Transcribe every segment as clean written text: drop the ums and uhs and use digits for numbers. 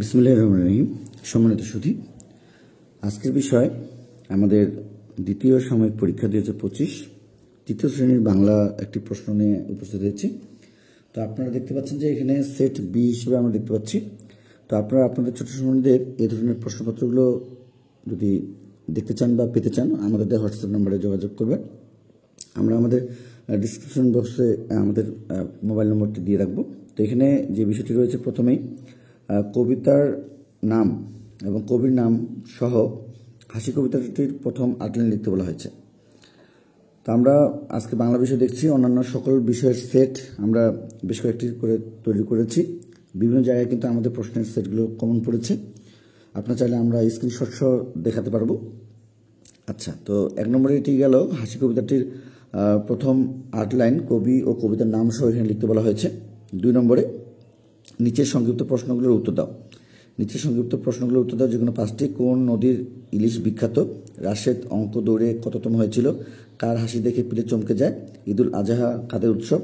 বিসমিল্লাহির রহমানির রহিম। সম্মানিত সুধী, আজকের বিষয় আমাদের দ্বিতীয় সাময়িক পরীক্ষা 2025 তৃতীয় শ্রেণীর বাংলা একটি প্রশ্ন নিয়ে উপস্থিত হয়েছি। তো আপনারা দেখতে পাচ্ছেন যে এখানে সেট বি হিসেবে আমরা দেখতে পাচ্ছি। তো আপনারা আপনাদের ছোট সময়দের এই ধরনের প্রশ্নপত্রগুলো যদি দেখতে চান বা পেতে চান আমাদের হোয়াটসঅ্যাপ নম্বরে যোগাযোগ করবেন। আমরা আমাদের ডিসক্রিপশন বক্সে আমাদের মোবাইল নম্বরটি দিয়ে রাখবো। তো এখানে যে বিষয়টি রয়েছে, প্রথমেই কবিতার নাম এবং কবির নাম সহ হাসি কবিতাটির প্রথম আউটলাইন লিখতে বলা হয়েছে। তো আমরা আজকে বাংলা বিষয় দেখছি, অন্যান্য সকল বিষয়ের সেট আমরা বেশ কয়েকটি করে তৈরি করেছি। বিভিন্ন জায়গায় কিন্তু আমাদের প্রশ্নের সেটগুলো কমন পড়েছে। আপনার চাইলে আমরা স্ক্রিনশট সহ দেখাতে পারবো। আচ্ছা, তো এক নম্বরে এটি গেল হাসি কবিতাটির প্রথম আউটলাইন, কবি ও কবিতার নাম সহ এখানে লিখতে বলা হয়েছে। 2 নম্বরে নিচের সংক্ষিপ্ত প্রশ্নগুলোর উত্তর দাও। নিচের সংক্ষিপ্ত প্রশ্নগুলোর উত্তর দাও যেগুলো 5টি। কোন নদীর ইলিশ বিখ্যাত? রাশেদ অঙ্ক দৌড়ে কততম হয়েছিল? কার হাসি দেখে পিলে চমকে যায়? ঈদুল আজহা কাদের উৎসব?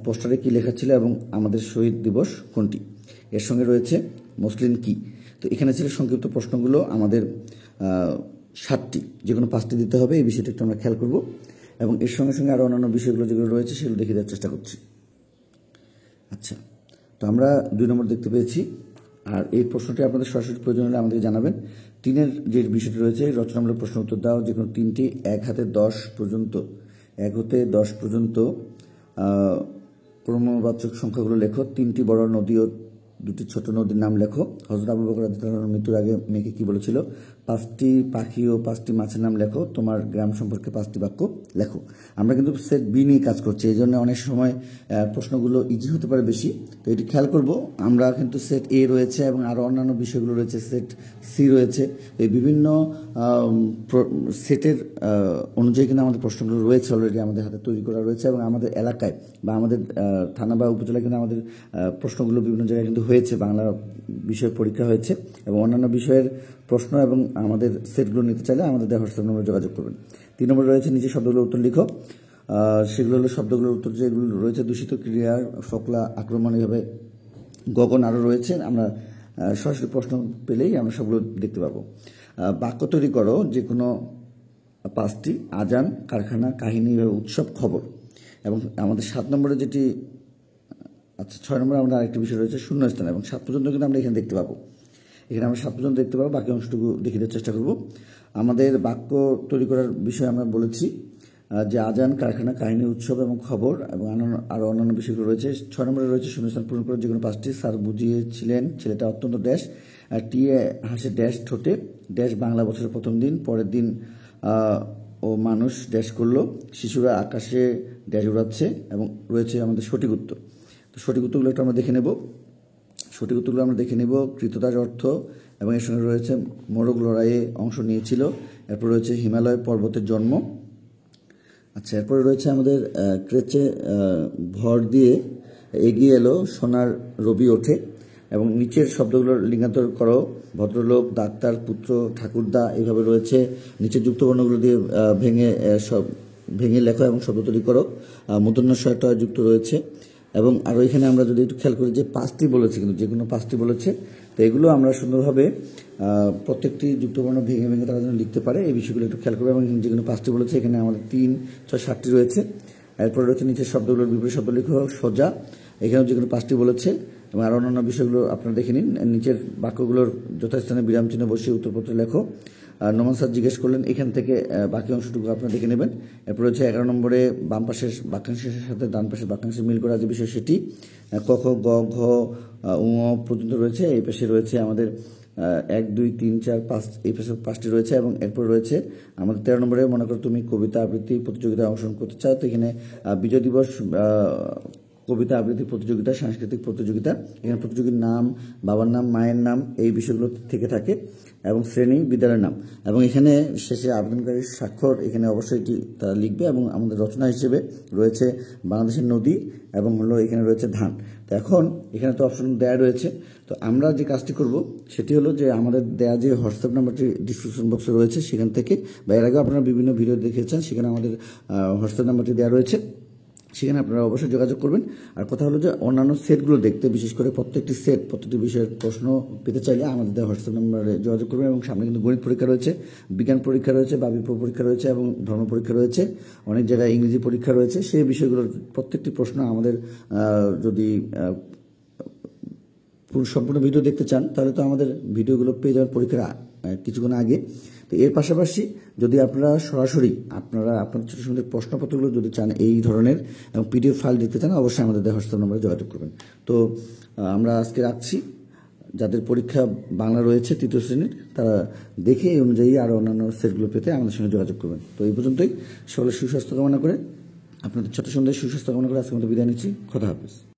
পোস্টারে কি লেখা ছিল এবং আমাদের শহীদ দিবস কোনটি? এর সঙ্গে রয়েছে মসলিন কি? তো এখানে ছিল সংক্ষিপ্ত প্রশ্নগুলো আমাদের 7টি, যে কোনো 5টি দিতে হবে। এই বিষয়টা একটু আমরা খেয়াল করব এবং এর সঙ্গে সঙ্গে আরও অন্যান্য বিষয়গুলো যেগুলো রয়েছে সেগুলো দেখিয়ে দেওয়ার চেষ্টা করছি। আচ্ছা, তো আমরা 2 নম্বর দেখতে পেয়েছি। আর এই প্রশ্নটি আপনাদের সরাসরি প্রয়োজন হলে আমাদেরকে জানাবেন। 3-এর যে বিষয়টি রয়েছে, রচনামূলক প্রশ্ন উত্তর দাও যে কোনো 3টি 1 হতে 10 পর্যন্ত 1 হতে 10 পর্যন্ত ক্রমবাচক সংখ্যাগুলো লেখো। 3টি বড় নদী ও 2টি ছোট নদীর নাম লেখো। হযরত আবু বকর রাদিয়াল্লাহু আনহু মৃত্যুর আগে মেয়েকে কি বলেছিল? 5টি পাখি ও 5টি মাছের নাম লেখো। তোমার গ্রাম সম্পর্কে 5টি বাক্য লেখো। আমরা কিন্তু সেট বি নিয়ে কাজ করছি, এই জন্য অনেক সময় প্রশ্নগুলো ইজি হতে পারে বেশি। তো এটি খেয়াল করব। আমরা কিন্তু সেট এ রয়েছে এবং আরও অন্যান্য বিষয়গুলো রয়েছে, সেট সি রয়েছে। এই বিভিন্ন সেটের অনুযায়ী কিন্তু আমাদের প্রশ্নগুলো রয়েছে, অলরেডি আমাদের হাতে তৈরি করা রয়েছে এবং আমাদের এলাকায় বা আমাদের থানা বা উপজেলায় কিন্তু আমাদের প্রশ্নগুলো বিভিন্ন জায়গায় কিন্তু হয়েছে। বাংলা বিষয়ের পরীক্ষা হয়েছে এবং অন্যান্য বিষয়ের প্রশ্ন এবং আমাদের সেটগুলো নিতে চাইলে আমাদের হোয়াটসঅ্যাপ নম্বরে যোগাযোগ করবেন। 3 নম্বরে রয়েছে নিচে শব্দগুলোর উত্তর লিখো। সেগুলো হলো শব্দগুলোর উত্তর যেগুলো রয়েছে: দূষিত ক্রিয়ার, ফকলা, আক্রমণ, এভাবে গগন আরও রয়েছে। আমরা সরাসরি প্রশ্ন পেলেই আমরা সবগুলো দেখতে পাবো। বাক্য তৈরি করো যে কোনো 5টি: আজান, কারখানা, কাহিনী, উৎসব, খবর। এবং আমাদের 7 নম্বরে যেটি, আচ্ছা 6 নম্বরে আমরা আরেকটি বিষয় রয়েছে শূন্যস্থান, এবং 7 পর্যন্ত কিন্তু আমরা এখানে দেখতে পাবো। এখানে আমরা 7 পর্যন্ত দেখতে পাবো, বাকি অংশটুকু দেখিয়ে দেওয়ার চেষ্টা করব। আমাদের বাক্য তৈরি করার বিষয়ে আমরা বলেছি যে আজান, কারখানা, কাহিনী, উৎসব এবং খবর এবং আরও অন্যান্য বিষয়গুলো রয়েছে। 6 নম্বরে রয়েছে শূন্যস্থান পূরণ করে যে কোনো 5টি। স্যার বুঝিয়েছিলেন ছেলেটা অত্যন্ত ড্যাশ, টিয়ে হাসে ড্যাশ ঠোঁটে, ড্যাশ বাংলা বছরের প্রথম দিন, পরের দিন ও মানুষ ড্যাশ করলো, শিশুরা আকাশে ড্যাশ উড়াচ্ছে, এবং রয়েছে আমাদের সঠিক উত্তর। তো সঠিক উত্তরগুলো একটু আমরা দেখে নেব। সঠিক উত্তরগুলো আমরা দেখে নেব। কৃতদাস অর্থ এবং এর সঙ্গে রয়েছে মোরগ লড়াইয়ে অংশ নিয়েছিল। এরপর রয়েছে হিমালয় পর্বতের জন্ম। আচ্ছা, এরপরে রয়েছে আমাদের ক্রেচে ভর দিয়ে এগিয়ে এলো সোনার রবি ওঠে, এবং নিচের শব্দগুলোর লিঙ্গান্তর করো। ভদ্রলোক, ডাক্তার, পুত্র, ঠাকুরদা, এইভাবে রয়েছে। নিচের যুক্তবর্ণগুলো দিয়ে ভেঙে লেখো এবং শব্দ তৈরি করো। মূর্ধন্যস্বরটা যুক্ত রয়েছে। এবং আরও এখানে আমরা যদি একটু খেয়াল করি যে 5টি বলেছে, কিন্তু যে কোনো 5টি বলেছে। তো এগুলো আমরা সুন্দরভাবে প্রত্যেকটি যুক্তবর্ণ ভেঙে ভেঙে তারা যেন লিখতে পারে, এই বিষয়গুলো একটু খেয়াল করবে। এবং যে কোনো 5টি বলেছে, এখানে আমাদের 3, 6, 7টি রয়েছে। এরপরে রয়েছে নিচের শব্দগুলোর বিপরীত শব্দ লিখো। সোজা, এখানেও যে কোনো 5টি বলেছে এবং আরও অন্যান্য বিষয়গুলো আপনারা দেখে নিন। নিচের বাক্যগুলোর যথাস্থানে বিরাম চিহ্ন বসিয়ে উত্তরপত্র লেখো। নোমান স্যার জিজ্ঞেস করলেন, এখান থেকে বাকি অংশটুকু আপনারা দেখে নেবেন। এরপর রয়েছে 11 নম্বরে বাম পাশের বাক্যাংশের সাথে ডান পাশের বাক্যাংশের মিল করা যে বিষয় সেটি। ক, খ, গ, ঘ, উ পর্যন্ত রয়েছে। এই পাশে রয়েছে আমাদের 1, 2, 3, 4, 5, এই পাশে 5টি রয়েছে। এবং এরপর রয়েছে আমাদের 13 নম্বরে, মনে করো তুমি কবিতা আবৃত্তি প্রতিযোগিতায় অংশগ্রহণ করতে চাও। তো এখানে বিজয় দিবস, কবিতা আবৃত্তি প্রতিযোগিতা, সাংস্কৃতিক প্রতিযোগিতা। এখানে প্রতিযোগীর নাম, বাবার নাম, মায়ের নাম, এই বিষয়গুলো থেকে থাকে, এবং শ্রেণী, বিদ্যালয়ের নাম। এবং এখানে শেষে আবেদনকারীর স্বাক্ষর এখানে অবশ্যই এটি তারা লিখবে। এবং আমাদের রচনা হিসেবে রয়েছে বাংলাদেশের নদী এবং হলো এখানে রয়েছে ধান। তো এখন এখানে তো অপশন দেয়া রয়েছে। তো আমরা যে কাজটি করব সেটি হলো যে আমাদের দেয়া যে হোয়াটসঅ্যাপ নাম্বারটি ডিসক্রিপশন বক্সে রয়েছে সেখান থেকে, বা এর আগে আপনারা বিভিন্ন ভিডিও দেখেছেন, সেখানে আমাদের হোয়াটসঅ্যাপ নাম্বারটি দেওয়া রয়েছে। সেখানে আপনারা অবশ্যই যোগাযোগ করবেন। আর কথা হলো যে অন্যান্য সেটগুলো দেখতে, বিশেষ করে প্রত্যেকটি সেট প্রত্যেকটি বিষয়ের প্রশ্ন পেতে চাইলে আমাদের দেওয়া হোয়াটসঅ্যাপ নম্বরে যোগাযোগ করবেন। এবং সামনে কিন্তু গণিত পরীক্ষা রয়েছে, বিজ্ঞান পরীক্ষা রয়েছে, বাবিপ্র পরীক্ষা রয়েছে এবং ধর্ম পরীক্ষা রয়েছে, অনেক জায়গায় ইংরেজি পরীক্ষা রয়েছে। সেই বিষয়গুলোর প্রত্যেকটি প্রশ্ন আমাদের যদি সম্পূর্ণ ভিডিও দেখতে চান তাহলে তো আমাদের ভিডিওগুলো পেয়ে যাবেন পরীক্ষার কিছুক্ষণ আগে। তো এর পাশাপাশি যদি আপনারা সরাসরি আপনার ছোটো ছোটো প্রশ্নপত্রগুলো যদি চান এই ধরনের এবং পিডিএফ ফাইল দেখতে চান, অবশ্যই আমাদের দেওয়া হোয়াটসঅ্যাপ নম্বরে যোগাযোগ করবেন। তো আমরা আজকে রাখছি। যাদের পরীক্ষা বাংলা রয়েছে 3য় শ্রেণীর, তারা দেখে এই অনুযায়ী আরও অন্যান্য সেটগুলো পেতে আমাদের সঙ্গে যোগাযোগ করবেন। তো এই পর্যন্তই। সকলের সুস্বাস্থ্য কামনা করে, আপনাদের ছোট সন্ধ্যায় সুস্বাস্থ্য কামনা করে আজকে মতো বিদায় নিচ্ছি। খোদা হাফেজ।